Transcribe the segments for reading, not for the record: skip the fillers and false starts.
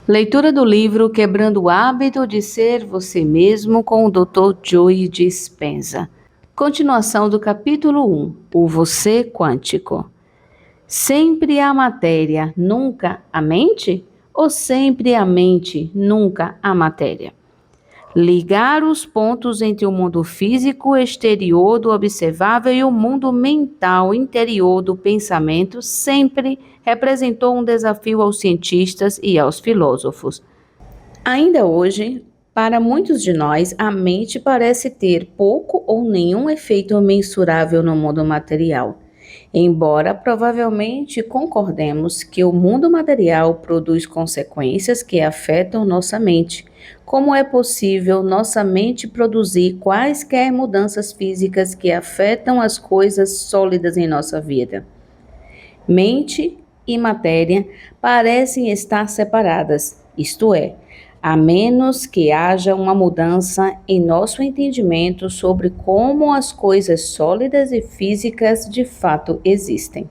Leitura do livro Quebrando o Hábito de Ser Você Mesmo com o Dr. Joe Dispenza. Continuação do capítulo 1, o Você Quântico. Sempre a matéria, nunca a mente? Ou sempre a mente, nunca a matéria? Ligar os pontos entre o mundo físico exterior do observável e o mundo mental interior do pensamento sempre representou um desafio aos cientistas e aos filósofos. Ainda hoje, para muitos de nós, a mente parece ter pouco ou nenhum efeito mensurável no mundo material. Embora provavelmente concordemos que o mundo material produz consequências que afetam nossa mente, como é possível nossa mente produzir quaisquer mudanças físicas que afetam as coisas sólidas em nossa vida? Mente e matéria parecem estar separadas, isto é, a menos que haja uma mudança em nosso entendimento sobre como as coisas sólidas e físicas de fato existem.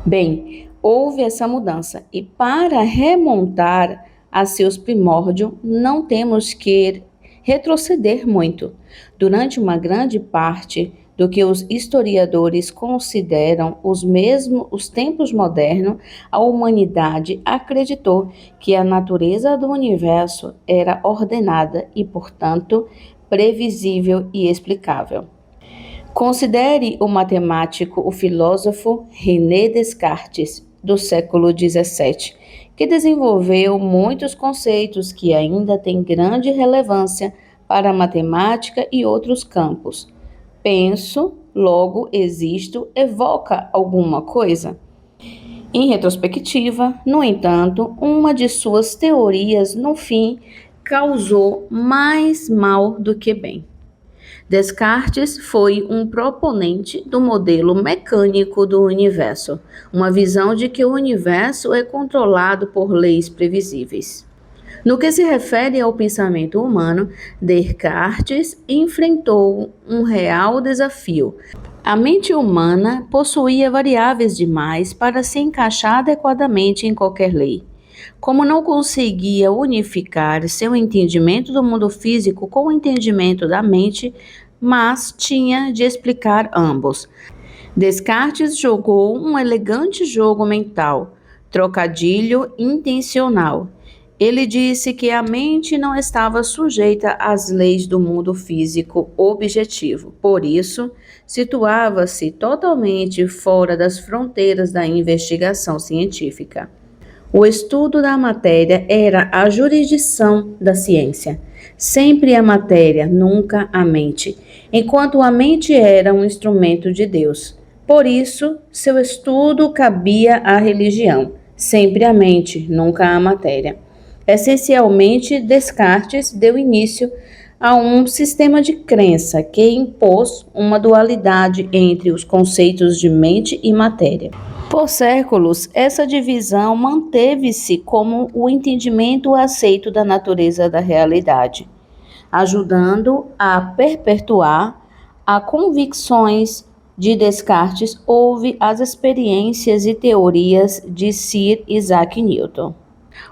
Bem, houve essa mudança e para remontar a seus primórdios não temos que retroceder muito. Durante uma grande parte do que os historiadores consideram os tempos modernos, a humanidade acreditou que a natureza do universo era ordenada e, portanto, previsível e explicável. Considere o matemático, o filósofo René Descartes, do século XVII, que desenvolveu muitos conceitos que ainda têm grande relevância para a matemática e outros campos. Penso, logo existo, evoca alguma coisa? Em retrospectiva, no entanto, uma de suas teorias, no fim, causou mais mal do que bem. Descartes foi um proponente do modelo mecânico do universo, uma visão de que o universo é controlado por leis previsíveis. No que se refere ao pensamento humano, Descartes enfrentou um real desafio. A mente humana possuía variáveis demais para se encaixar adequadamente em qualquer lei. Como não conseguia unificar seu entendimento do mundo físico com o entendimento da mente, mas tinha de explicar ambos. Descartes jogou um elegante jogo mental, trocadilho intencional. Ele disse que a mente não estava sujeita às leis do mundo físico objetivo, por isso, situava-se totalmente fora das fronteiras da investigação científica. O estudo da matéria era a jurisdição da ciência. Sempre a matéria, nunca a mente, enquanto a mente era um instrumento de Deus. Por isso, seu estudo cabia à religião. Sempre a mente, nunca a matéria. Essencialmente, Descartes deu início a um sistema de crença que impôs uma dualidade entre os conceitos de mente e matéria. Por séculos, essa divisão manteve-se como o entendimento aceito da natureza da realidade, ajudando a perpetuar as convicções de Descartes. Houve as experiências e teorias de Sir Isaac Newton.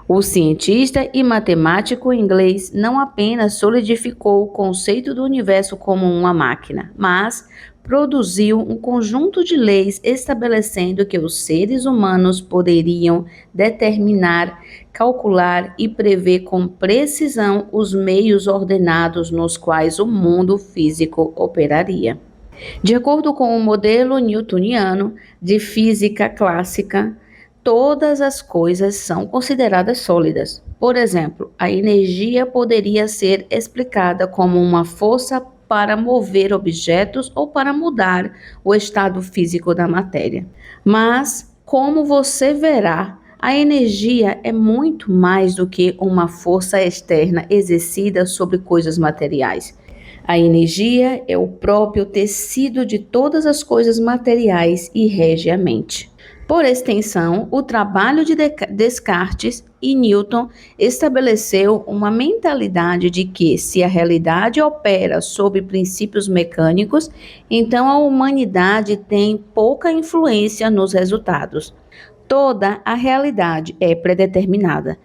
O cientista e matemático inglês não apenas solidificou o conceito do universo como uma máquina, mas produziu um conjunto de leis estabelecendo que os seres humanos poderiam determinar, calcular e prever com precisão os meios ordenados nos quais o mundo físico operaria. De acordo com o modelo newtoniano de física clássica, todas as coisas são consideradas sólidas. Por exemplo, a energia poderia ser explicada como uma força para mover objetos ou para mudar o estado físico da matéria. Mas, como você verá, a energia é muito mais do que uma força externa exercida sobre coisas materiais. A energia é o próprio tecido de todas as coisas materiais e rege a mente. Por extensão, o trabalho de Descartes e Newton estabeleceu uma mentalidade de que, se a realidade opera sob princípios mecânicos, então a humanidade tem pouca influência nos resultados. Toda a realidade é predeterminada.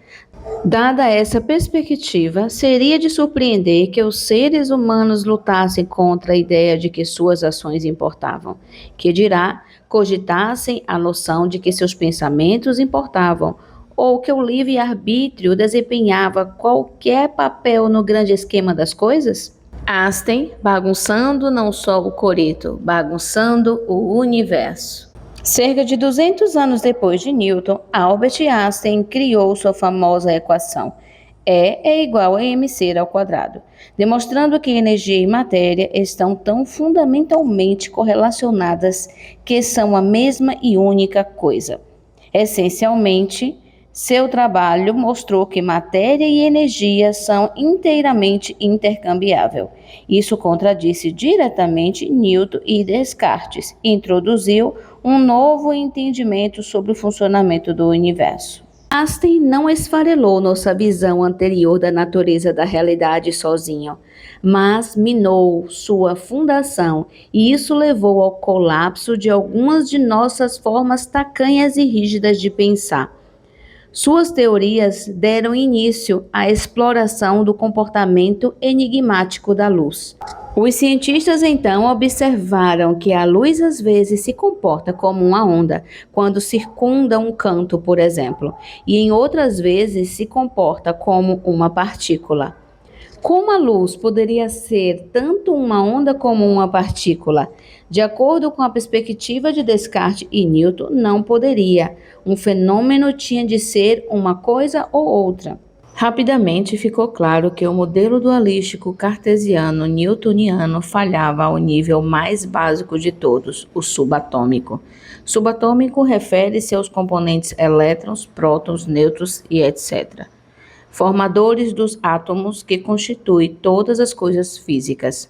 Dada essa perspectiva, seria de surpreender que os seres humanos lutassem contra a ideia de que suas ações importavam, que dirá, cogitassem a noção de que seus pensamentos importavam, ou que o livre-arbítrio desempenhava qualquer papel no grande esquema das coisas? Einstein, bagunçando não só o coreto, bagunçando o universo. Cerca de 200 anos depois de Newton, Albert Einstein criou sua famosa equação E é igual a mc², demonstrando que energia e matéria estão tão fundamentalmente correlacionadas que são a mesma e única coisa. Essencialmente, seu trabalho mostrou que matéria e energia são inteiramente intercambiáveis. Isso contradisse diretamente Newton e Descartes, e introduziu um novo entendimento sobre o funcionamento do universo. Einstein não esfarelou nossa visão anterior da natureza da realidade sozinho, mas minou sua fundação, e isso levou ao colapso de algumas de nossas formas tacanhas e rígidas de pensar. Suas teorias deram início à exploração do comportamento enigmático da luz. Os cientistas então observaram que a luz às vezes se comporta como uma onda quando circunda um canto, por exemplo, e em outras vezes se comporta como uma partícula. Como a luz poderia ser tanto uma onda como uma partícula? De acordo com a perspectiva de Descartes e Newton, não poderia. Um fenômeno tinha de ser uma coisa ou outra. Rapidamente ficou claro que o modelo dualístico cartesiano newtoniano falhava ao nível mais básico de todos, o subatômico. Subatômico refere-se aos componentes elétrons, prótons, nêutrons e etc., formadores dos átomos que constituem todas as coisas físicas.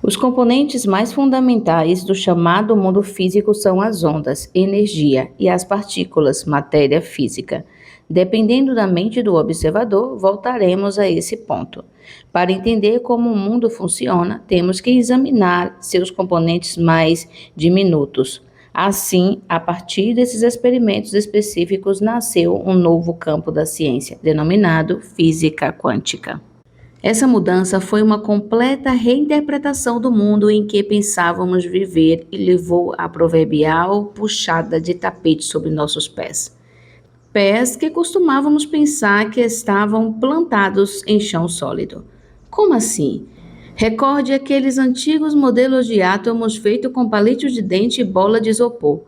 Os componentes mais fundamentais do chamado mundo físico são as ondas, energia, e as partículas, matéria física. Dependendo da mente do observador, voltaremos a esse ponto. Para entender como o mundo funciona, temos que examinar seus componentes mais diminutos. Assim, a partir desses experimentos específicos, nasceu um novo campo da ciência, denominado física quântica. Essa mudança foi uma completa reinterpretação do mundo em que pensávamos viver e levou à proverbial puxada de tapete sobre nossos pés. Pés que costumávamos pensar que estavam plantados em chão sólido. Como assim? Recorde aqueles antigos modelos de átomos feitos com palito de dente e bola de isopor.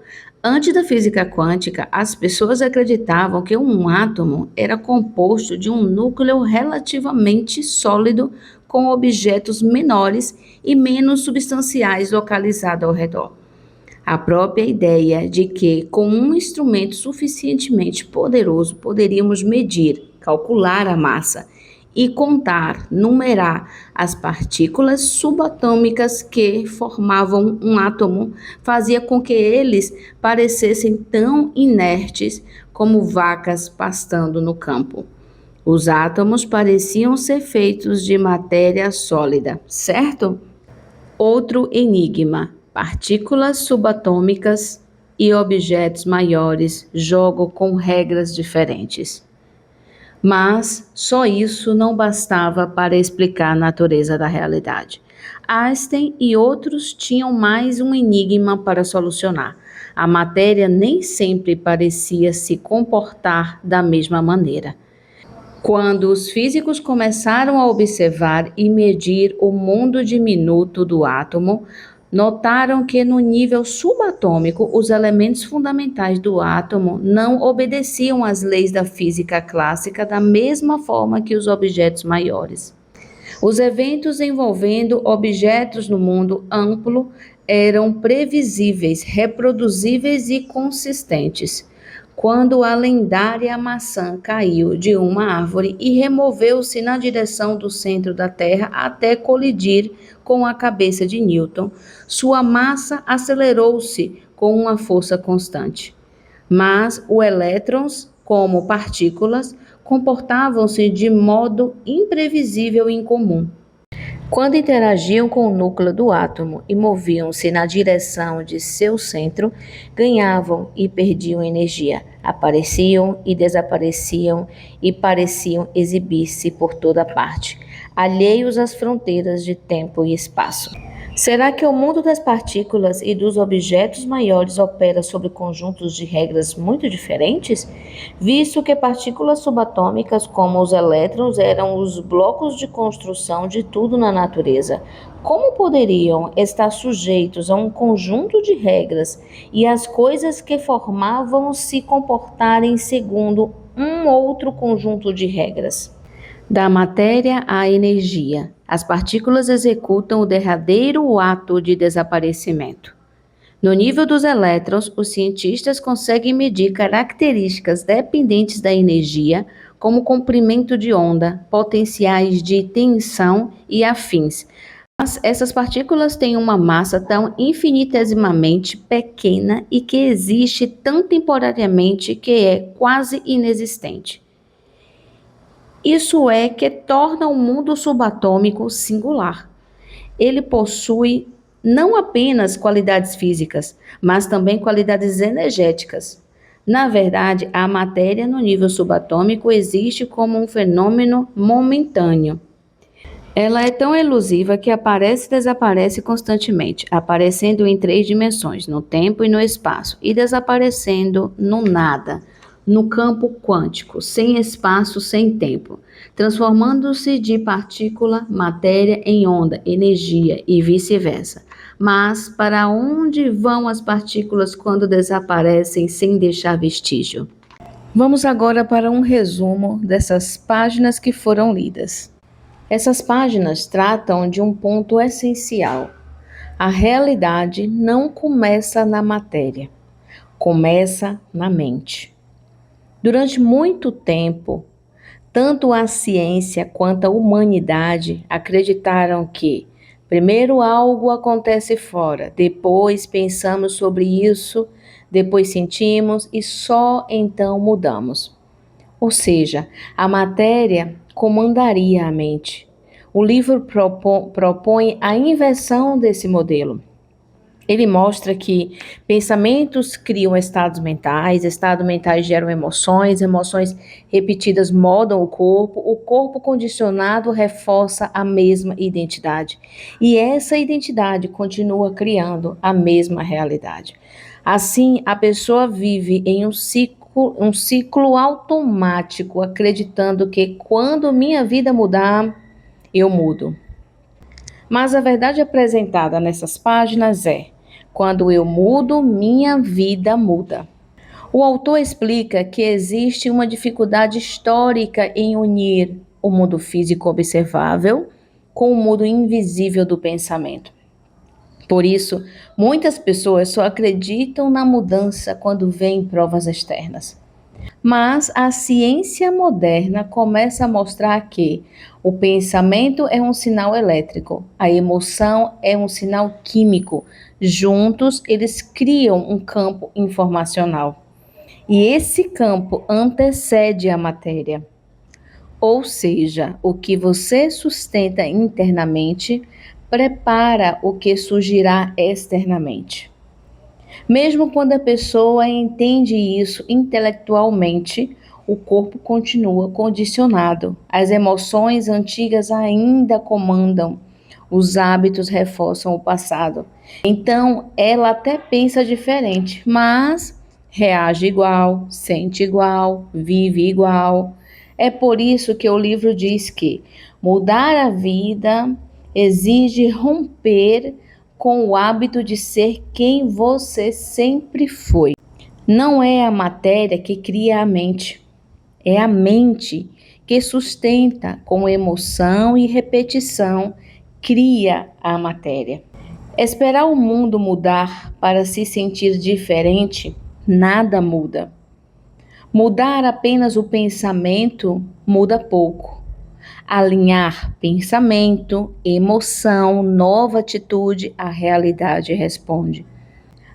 Antes da física quântica, as pessoas acreditavam que um átomo era composto de um núcleo relativamente sólido com objetos menores e menos substanciais localizados ao redor. A própria ideia de que, com um instrumento suficientemente poderoso, poderíamos medir, calcular a massa e contar, numerar as partículas subatômicas que formavam um átomo, fazia com que eles parecessem tão inertes como vacas pastando no campo. Os átomos pareciam ser feitos de matéria sólida, certo? Outro enigma: partículas subatômicas e objetos maiores jogam com regras diferentes. Mas só isso não bastava para explicar a natureza da realidade. Einstein e outros tinham mais um enigma para solucionar. A matéria nem sempre parecia se comportar da mesma maneira. Quando os físicos começaram a observar e medir o mundo diminuto do átomo, notaram que no nível subatômico os elementos fundamentais do átomo não obedeciam às leis da física clássica da mesma forma que os objetos maiores. Os eventos envolvendo objetos no mundo amplo eram previsíveis, reproduzíveis e consistentes. Quando a lendária maçã caiu de uma árvore e removeu-se na direção do centro da Terra até colidir com a cabeça de Newton, sua massa acelerou-se com uma força constante. Mas os elétrons, como partículas, comportavam-se de modo imprevisível e incomum. Quando interagiam com o núcleo do átomo e moviam-se na direção de seu centro, ganhavam e perdiam energia, apareciam e desapareciam e pareciam exibir-se por toda parte, alheios às fronteiras de tempo e espaço. Será que o mundo das partículas e dos objetos maiores opera sobre conjuntos de regras muito diferentes? Visto que partículas subatômicas, como os elétrons, eram os blocos de construção de tudo na natureza, como poderiam estar sujeitos a um conjunto de regras e as coisas que formavam se comportarem segundo um outro conjunto de regras? Da matéria à energia, as partículas executam o derradeiro ato de desaparecimento. No nível dos elétrons, os cientistas conseguem medir características dependentes da energia, como comprimento de onda, potenciais de tensão e afins. Mas essas partículas têm uma massa tão infinitesimamente pequena e que existe tão temporariamente que é quase inexistente. Isso é que torna o mundo subatômico singular. Ele possui não apenas qualidades físicas, mas também qualidades energéticas. Na verdade, a matéria no nível subatômico existe como um fenômeno momentâneo. Ela é tão elusiva que aparece e desaparece constantemente, aparecendo em 3 dimensões, no tempo e no espaço, e desaparecendo no nada, no campo quântico, sem espaço, sem tempo, transformando-se de partícula, matéria em onda, energia e vice-versa. Mas para onde vão as partículas quando desaparecem sem deixar vestígio? Vamos agora para um resumo dessas páginas que foram lidas. Essas páginas tratam de um ponto essencial. A realidade não começa na matéria, começa na mente. Durante muito tempo, tanto a ciência quanto a humanidade acreditaram que primeiro algo acontece fora, depois pensamos sobre isso, depois sentimos e só então mudamos. Ou seja, a matéria comandaria a mente. O livro propõe a inversão desse modelo. Ele mostra que pensamentos criam estados mentais geram emoções, emoções repetidas moldam o corpo condicionado reforça a mesma identidade. E essa identidade continua criando a mesma realidade. Assim, a pessoa vive em um ciclo automático, acreditando que quando minha vida mudar, eu mudo. Mas a verdade apresentada nessas páginas é: quando eu mudo, minha vida muda. O autor explica que existe uma dificuldade histórica em unir o mundo físico observável com o mundo invisível do pensamento. Por isso, muitas pessoas só acreditam na mudança quando veem provas externas. Mas a ciência moderna começa a mostrar que o pensamento é um sinal elétrico, a emoção é um sinal químico. Juntos, eles criam um campo informacional. E esse campo antecede a matéria. Ou seja, o que você sustenta internamente prepara o que surgirá externamente. Mesmo quando a pessoa entende isso intelectualmente, o corpo continua condicionado. As emoções antigas ainda comandam. Os hábitos reforçam o passado. Então, ela até pensa diferente, mas reage igual, sente igual, vive igual. É por isso que o livro diz que mudar a vida exige romper com o hábito de ser quem você sempre foi. Não é a matéria que cria a mente, é a mente que sustenta com emoção e repetição, cria a matéria. Esperar o mundo mudar para se sentir diferente, nada muda. Mudar apenas o pensamento muda pouco. Alinhar pensamento, emoção, nova atitude, a realidade responde.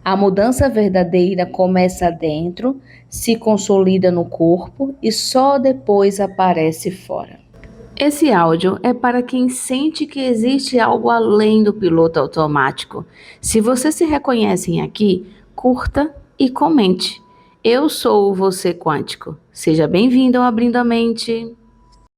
A mudança verdadeira começa dentro, se consolida no corpo e só depois aparece fora. Esse áudio é para quem sente que existe algo além do piloto automático. Se você se reconhece aqui, curta e comente. Eu sou o Você Quântico. Seja bem-vindo ao Abrindo a Mente.